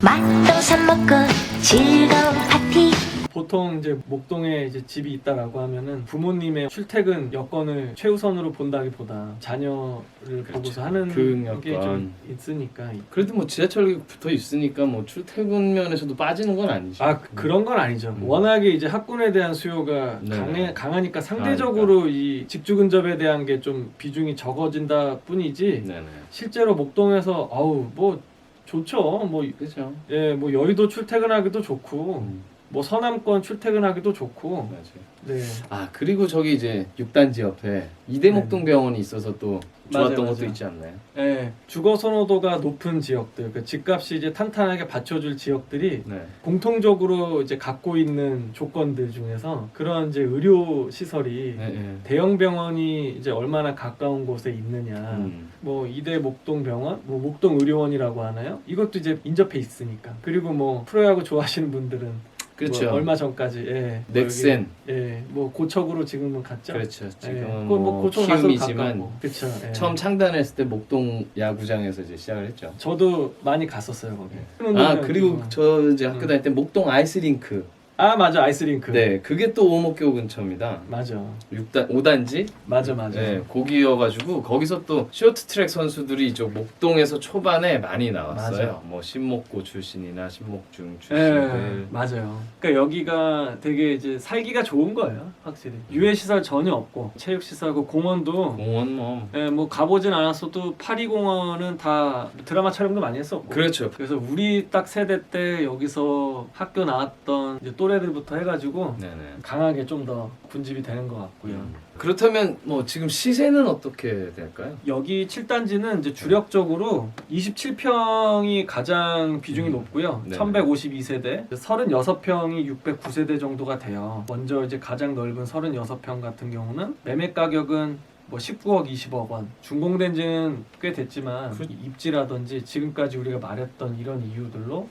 맛동산 먹고 즐거운 파티. 보통 이제 목동에 이제 집이 있다라고 하면은 부모님의 출퇴근 여건을 최우선으로 본다기보다 자녀를 보고서 하는 교육 게 좀 여건. 있으니까. 그래도 뭐 지하철이 붙어 있으니까 뭐 출퇴근 면에서도 빠지는 건 아니죠. 그런 건 아니죠. 워낙에 이제 학군에 대한 수요가 네. 강하니까 상대적으로 이 직주 근접에 대한 게 좀 비중이 적어진다 뿐이지. 네네. 실제로 목동에서 뭐 좋죠. 뭐 그렇죠. 예, 뭐 여의도 출퇴근하기도 좋고, 뭐 서남권 출퇴근하기도 좋고. 맞아요. 네. 아 그리고 저기 이제 6단지 옆에 이대목동병원이 있어서 또 좋았던 맞아요, 것도 맞아요. 있지 않나요? 예, 주거 선호도가 높은 지역들, 그 집값이 이제 탄탄하게 받쳐줄 지역들이 네. 공통적으로 이제 갖고 있는 조건들 중에서 그런 이제 의료 시설이 네, 네. 대형 병원이 이제 얼마나 가까운 곳에 있느냐, 뭐 이대 목동병원, 뭐 목동의료원이라고 하나요? 이것도 이제 인접해 있으니까. 그리고 뭐 프로야구 좋아하시는 분들은 그렇죠. 뭐 얼마 전까지 뭐 넥센. 여기, 뭐 고척으로 지금은 갔죠. 그렇죠. 지금은 예, 뭐 고척 가서 키움이지만 가깝고. 그쵸. 예. 처음 창단했을 때 목동 야구장에서 이제 시작을 했죠. 저도 많이 갔었어요 거기. 아 그리고 저 이제 학교 다닐 때 목동 아이스링크. 맞아, 아이스링크. 네, 그게 또 오목교 근처입니다. 맞아. 5단지? 맞아. 네, 거기여가지고 거기서 또 쇼트트랙 선수들이 이쪽 목동에서 초반에 많이 나왔어요. 맞아. 뭐 신목고 출신이나 신목중 예, 출신들. 맞아요. 그러니까 여기가 되게 이제 살기가 좋은 거예요, 확실히. 유해 시설 전혀 없고, 체육 시설고 공원도. 공원 뭐. 예, 뭐 가보진 않았어도 파리공원은 다 드라마 촬영도 많이 했었고. 그렇죠. 그래서 우리 딱 세대 때 여기서 학교 나왔던 이제 또래들부터 해가지고 네네. 강하게 좀 더 군집이 되는 것 같고요. 그렇다면 뭐 지금 시세는 어떻게 될까요? 여기 7단지는 이제 주력적으로 27평이 가장 비중이 높고요. 네. 1152세대, 36평이 609세대 정도가 돼요. 먼저 이제 가장 넓은 36평 같은 경우는 매매 가격은 뭐 19억, 20억 원. 준공된 지는 꽤 됐지만 입지라든지 지금까지 우리가 말했던 이런 이유들로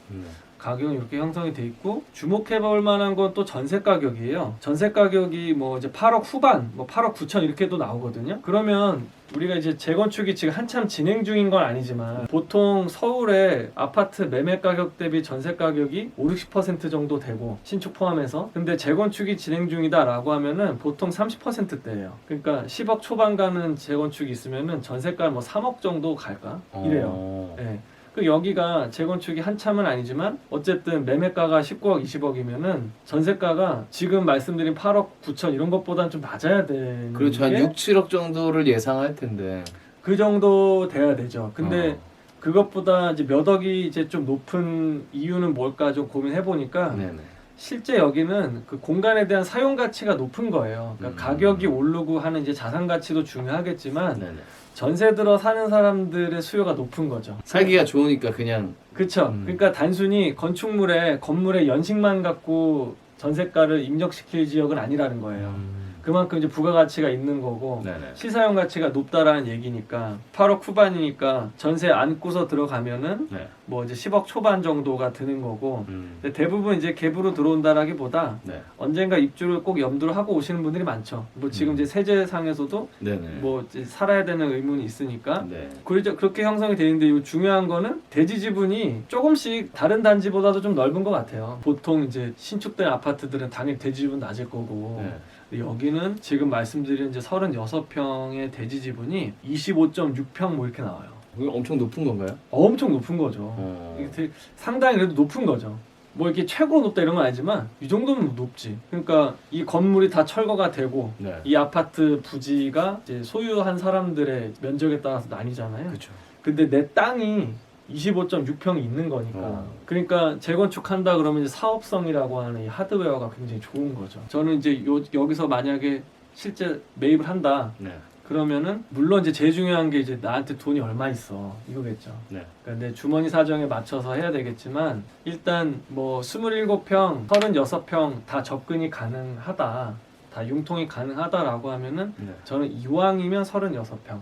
가격은 이렇게 형성이 돼 있고, 주목해 볼 만한 건 또 전세 가격이에요. 전세 가격이 뭐 이제 8억 후반, 뭐 8억 9천 이렇게도 나오거든요. 그러면 우리가 이제 재건축이 지금 한참 진행 중인 건 아니지만 보통 서울의 아파트 매매 가격 대비 전세 가격이 50-60% 정도 되고, 신축 포함해서. 근데 재건축이 진행 중이다라고 하면은 보통 30%대예요. 그러니까 10억 초반 가는 재건축이 있으면은 전세가 뭐 3억 정도 갈까? 이래요. 예. 그 여기가 재건축이 한참은 아니지만 어쨌든 매매가가 19억, 20억이면은 전세가가 지금 말씀드린 8억, 9천 이런 것보다는 좀 낮아야 되는. 그렇죠. 한 게 6, 7억 정도를 예상할 텐데. 그 정도 돼야 되죠. 근데 그것보다 이제 몇 억이 이제 좀 높은 이유는 뭘까 좀 고민해 보니까 네네. 실제 여기는 그 공간에 대한 사용 가치가 높은 거예요. 그러니까 가격이 오르고 하는 이제 자산 가치도 중요하겠지만 네네. 전세 들어 사는 사람들의 수요가 높은 거죠. 살기가 좋으니까 그냥. 그쵸. 그러니까 단순히 건물의 연식만 갖고 전세가를 입력시킬 지역은 아니라는 거예요. 그만큼 이제 부가가치가 있는 거고, 네네. 시사용 가치가 높다라는 얘기니까 8억 후반이니까 전세 안고서 들어가면은 네. 뭐 이제 10억 초반 정도가 드는 거고, 근데 대부분 이제 갭으로 들어온다라기보다 네. 언젠가 입주를 꼭 염두를 하고 오시는 분들이 많죠. 뭐 지금 이제 세제상에서도 네네. 뭐 이제 살아야 되는 의무는 있으니까. 네. 그렇게 형성이 되어 있는데, 이 중요한 거는 대지 지분이 조금씩 다른 단지보다도 좀 넓은 것 같아요. 보통 이제 신축된 아파트들은 당연히 대지 지분 낮을 거고, 네. 근데 여기는 지금 말씀드린 이제 36평의 대지 지분이 25.6평 뭐 이렇게 나와요. 그게 엄청 높은 건가요? 엄청 높은 거죠. 이게 되게 상당히 그래도 높은 거죠. 뭐 이렇게 최고 높다 이런 건 아니지만 이 정도면 높지. 그러니까 이 건물이 다 철거가 되고, 네. 이 아파트 부지가 이제 소유한 사람들의 면적에 따라서 나뉘잖아요. 그렇죠. 근데 내 땅이 25.6평이 있는 거니까. 그러니까 재건축한다 그러면 이제 사업성이라고 하는 이 하드웨어가 굉장히 좋은 거죠. 저는 이제 여기서 만약에 실제 매입을 한다 네. 그러면은 물론 이제 제일 중요한 게 이제 나한테 돈이 얼마 있어 이거겠죠. 네. 그러니까 내 주머니 사정에 맞춰서 해야 되겠지만, 일단 뭐 27평, 36평 다 접근이 가능하다, 다 융통이 가능하다라고 하면은 네. 저는 이왕이면 36평.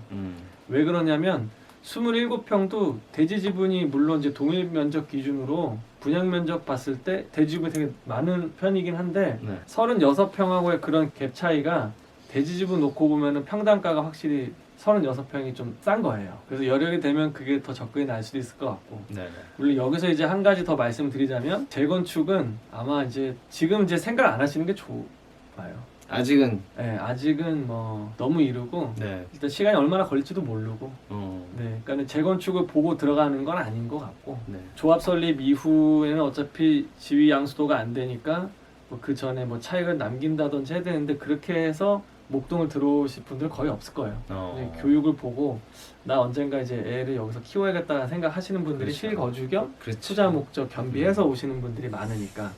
왜 그러냐면 27평도 대지 지분이 물론 이제 동일 면적 기준으로 분양 면적 봤을 때 대지 지분이 되게 많은 편이긴 한데, 네. 36평하고의 그런 갭 차이가 대지 지분 놓고 보면은 평당가가 확실히 36평이 좀 싼 거예요. 그래서 여력이 되면 그게 더 접근이 날 수도 있을 것 같고. 네네. 물론 여기서 이제 한 가지 더 말씀드리자면 재건축은 아마 이제 지금 이제 생각 안 하시는 게 좋아요. 아직은 네, 아직은 뭐 너무 이르고 네. 일단 시간이 얼마나 걸릴지도 모르고 네, 그러니까 재건축을 보고 들어가는 건 아닌 것 같고 네. 조합 설립 이후에는 어차피 지위 양수도가 안 되니까 뭐 그 전에 뭐 차익을 남긴다든지 해야 되는데 그렇게 해서 목동을 들어오실 분들 거의 없을 거예요. 네, 교육을 보고 나 언젠가 이제 애를 여기서 키워야겠다는 생각하시는 분들이 그렇죠. 실거주 겸 그렇죠. 투자 목적 겸비해서 오시는 분들이 많으니까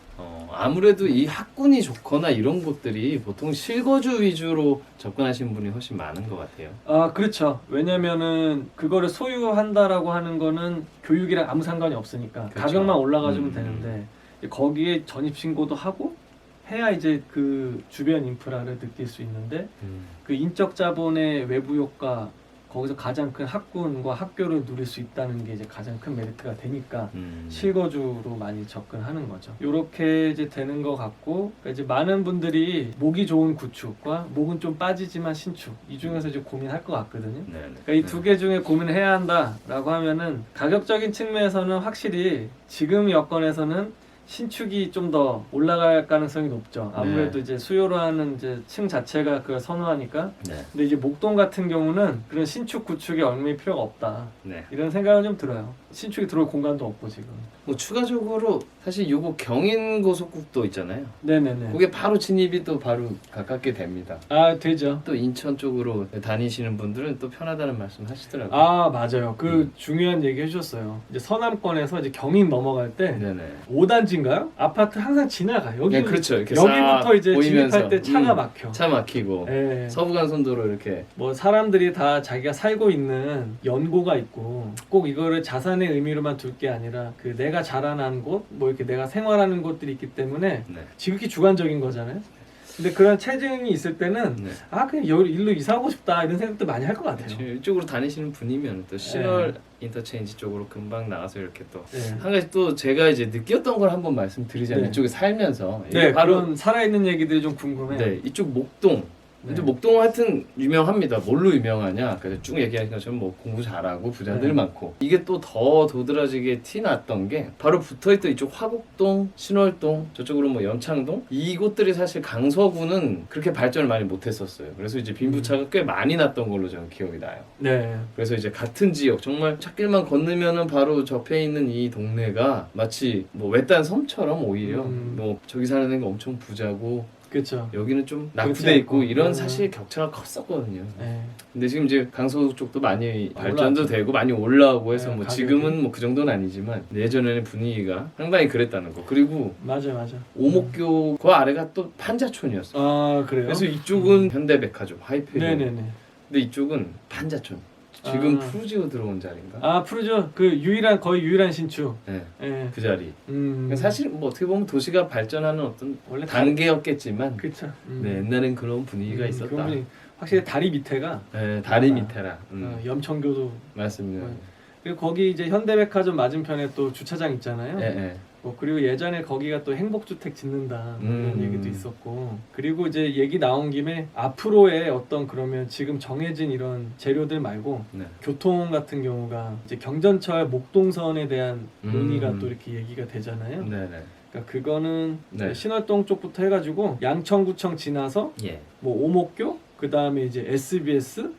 아무래도 이 학군이 좋거나 이런 곳들이 보통 실거주 위주로 접근하시는 분이 훨씬 많은 것 같아요. 아 그렇죠. 왜냐면은 그거를 소유한다라고 하는 거는 교육이랑 아무 상관이 없으니까 그렇죠. 가격만 올라가주면 되는데 거기에 전입신고도 하고 해야 이제 그 주변 인프라를 느낄 수 있는데 그 인적 자본의 외부 효과 거기서 가장 큰 학군과 학교를 누릴 수 있다는 게 이제 가장 큰 메리트가 되니까 실거주로 많이 접근하는 거죠. 이렇게 이제 되는 것 같고 그러니까 이제 많은 분들이 목이 좋은 구축과 목은 좀 빠지지만 신축 이 중에서 이제 고민할 것 같거든요. 그러니까 이 두 개 중에 고민을 해야 한다라고 하면은 가격적인 측면에서는 확실히 지금 여건에서는 신축이 좀 더 올라갈 가능성이 높죠. 아무래도 이제 수요로 하는 이제 층 자체가 그걸 선호하니까. 네. 근데 이제 목동 같은 경우는 그런 신축 구축에 얽매일 필요가 없다. 네. 이런 생각은 좀 들어요. 신축이 들어올 공간도 없고 지금. 뭐 추가적으로 사실 요거 경인 고속국도 있잖아요. 네네네. 그게 바로 진입이 또 바로 가깝게 됩니다. 아 되죠. 또 인천 쪽으로 다니시는 분들은 또 편하다는 말씀 하시더라고요. 아 맞아요. 그 중요한 얘기 해주셨어요. 이제 서남권에서 이제 경인 넘어갈 때 네네. 5단지인가요? 아파트 항상 지나가. 여기 네, 그렇죠. 이렇게 여기부터 싹 이제 보이면서. 진입할 때 차가 막혀. 차 막히고 예. 서부간선도로 이렇게 뭐 사람들이 다 자기가 살고 있는 연고가 있고 꼭 이거를 자산의 의미로만 둘 게 아니라 그 내가 자라난 곳, 뭐 이렇게 내가 생활하는 곳들이 있기 때문에 네. 지극히 주관적인 거잖아요. 근데 그런 체증이 있을 때는 네. 아 그냥 여기 일로 이사하고 싶다 이런 생각도 많이 할 것 같아요. 그렇죠. 이쪽으로 다니시는 분이면 또 신월 인터체인지 쪽으로 금방 나가서 이렇게 또 한 네. 가지 또 제가 이제 느꼈던 걸 한번 말씀드리자면 네. 이쪽에 살면서 이게 네, 바로 그런 살아있는 얘기들이 좀 궁금해요. 네, 이쪽 목동. 네. 근데 목동 하여튼 유명합니다. 뭘로 유명하냐? 그래서 쭉 얘기하신 것처럼 뭐 공부 잘하고 부자들 네. 많고 이게 또 더 도드라지게 티 났던 게 바로 붙어있던 이쪽 화곡동, 신월동, 저쪽으로 뭐 연창동 이곳들이 사실 강서구는 그렇게 발전을 많이 못했었어요. 그래서 이제 빈부차가 꽤 많이 났던 걸로 저는 기억이 나요. 네. 그래서 이제 같은 지역 정말 찻길만 건너면은 바로 접해 있는 이 동네가 마치 뭐 외딴 섬처럼 오히려 뭐 저기 사는 애가 엄청 부자고 그렇죠. 여기는 좀 그렇지 낙후돼 있고 않고. 이런 사실 격차가 컸었거든요. 네. 근데 지금 이제 강서구 쪽도 많이 발전도 올라왔죠. 되고 많이 올라오고 해서 네, 뭐 가격이. 지금은 뭐 그 정도는 아니지만 예전에는 분위기가 상당히 그랬다는 거. 그리고 맞아. 오목교 그 아래가 또 판자촌이었어. 아 그래요? 그래서 이쪽은 현대백화점 하이페리온. 네네네. 근데 이쪽은 판자촌. 지금 아. 푸르지오 들어온 자리인가? 아 푸르죠. 그 거의 유일한 신축. 네, 예. 그 자리. 사실 뭐 어떻게 보면 도시가 발전하는 어떤 원래 단계였겠지만 그렇죠. 네, 옛날엔 그런 분위기가 있었다. 그런 분이 확실히 다리 밑에가 네, 다리 밑에라. 염천교도 맞습니다. 그리고 거기 이제 현대백화점 맞은편에 또 주차장 있잖아요. 네. 뭐 그리고 예전에 거기가 또 행복주택 짓는다 뭐 이런 얘기도 있었고 그리고 이제 얘기 나온 김에 앞으로의 어떤 그러면 지금 정해진 이런 재료들 말고 네. 교통 같은 경우가 이제 경전철 목동선에 대한 논의가 또 이렇게 얘기가 되잖아요. 네네. 그러니까 그거는 네. 신월동 쪽부터 해가지고 양천구청 지나서 예. 뭐 오목교 그 다음에 이제 SBS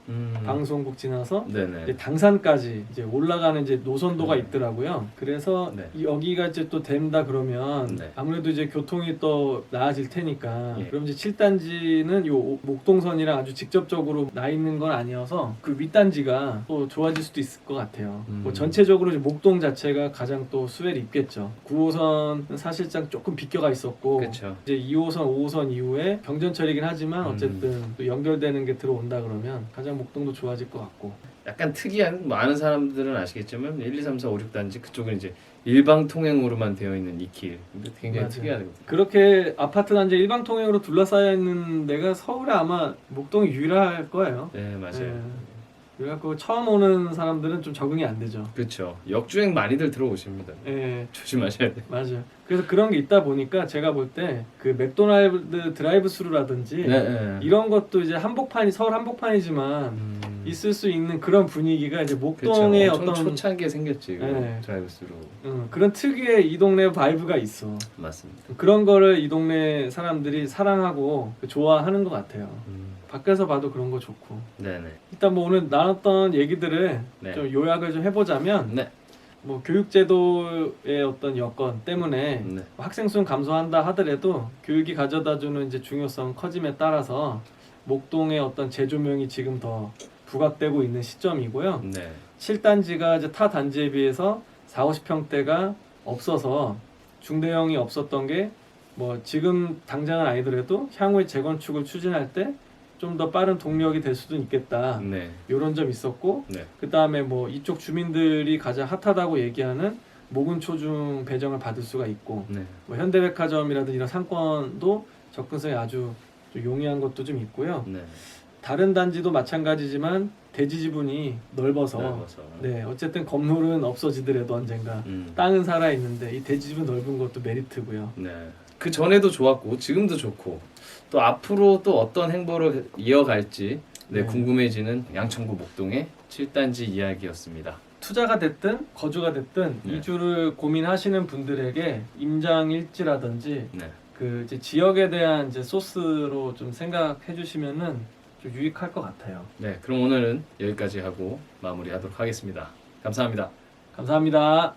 방송국 지나서 네네. 이제 당산까지 이제 올라가는 이제 노선도가 있더라고요. 그래서 네. 여기가 이제 또 된다 그러면 네. 아무래도 이제 교통이 또 나아질 테니까 예. 그럼 이제 7단지는 요 목동선이랑 아주 직접적으로 나 있는 건 아니어서 그 윗단지가 또 좋아질 수도 있을 것 같아요. 뭐 전체적으로 이제 목동 자체가 가장 또 수혜를 입겠죠. 9호선은 사실상 조금 비껴가 있었고 그렇죠. 이제 2호선, 5호선 이후에 경전철이긴 하지만 어쨌든 또 연결되는 게 들어온다 그러면 가장 목동도 좋아질 것 같고. 약간 특이한 많은 사람들은 아시겠지만 1, 2, 3, 4, 5, 6단지 그쪽은 이제 일방 통행으로만 되어 있는 이 길. 굉장히 맞아요. 특이하거든요. 그렇게 아파트 단지 일방 통행으로 둘러싸여 있는 데가 서울에 아마 목동이 유일할 거예요. 네, 맞아요. 네. 그래갖고 처음 오는 사람들은 좀 적응이 안 되죠. 그렇죠. 역주행 많이들 들어오십니다. 예, 조심하셔야 돼요. 맞아요. 그래서 그런 게 있다 보니까 제가 볼 때 그 맥도날드 드라이브 스루라든지 네. 이런 것도 이제 한복판이 서울 한복판이지만 있을 수 있는 그런 분위기가 이제 그쵸. 목동의 엄청 어떤 초창기에 생겼지. 네. 드라이브스루. 그런 특유의 이 동네 바이브가 있어. 맞습니다. 그런 거를 이 동네 사람들이 사랑하고 좋아하는 것 같아요. 밖에서 봐도 그런 거 좋고. 네네. 일단 뭐 오늘 나눴던 얘기들을 네. 좀 요약을 좀 해보자면 네. 뭐 교육제도의 어떤 여건 때문에 네. 학생 수는 감소한다 하더라도 교육이 가져다주는 이제 중요성 커짐에 따라서 목동의 어떤 재조명이 지금 더 부각되고 있는 시점이고요. 네. 7단지가 이제 타 단지에 비해서 4, 50평대가 없어서 중대형이 없었던 게 뭐 지금 당장은 아니더라도 향후에 재건축을 추진할 때 좀 더 빠른 동력이 될 수도 있겠다. 네. 이런 점 있었고 네. 그 다음에 뭐 이쪽 주민들이 가장 핫하다고 얘기하는 모근초중 배정을 받을 수가 있고 네. 뭐 현대백화점이라든지 이런 상권도 접근성이 아주 좀 용이한 것도 좀 있고요. 네. 다른 단지도 마찬가지지만 대지 지분이 넓어서 넓어서. 네 어쨌든 건물은 없어지더라도 언젠가 땅은 살아 있는데 이 대지 지분 넓은 것도 메리트고요. 네. 그 전에도 좋았고 지금도 좋고 또 앞으로 또 어떤 행보를 이어갈지 네, 네. 궁금해지는 양천구 목동의 7단지 이야기였습니다. 투자가 됐든 거주가 됐든 네. 이주를 고민하시는 분들에게 임장 일지라든지 네. 그 이제 지역에 대한 이제 소스로 좀 생각해 주시면은 좀 유익할 것 같아요. 네, 그럼 오늘은 여기까지 하고 마무리하도록 하겠습니다. 감사합니다. 감사합니다.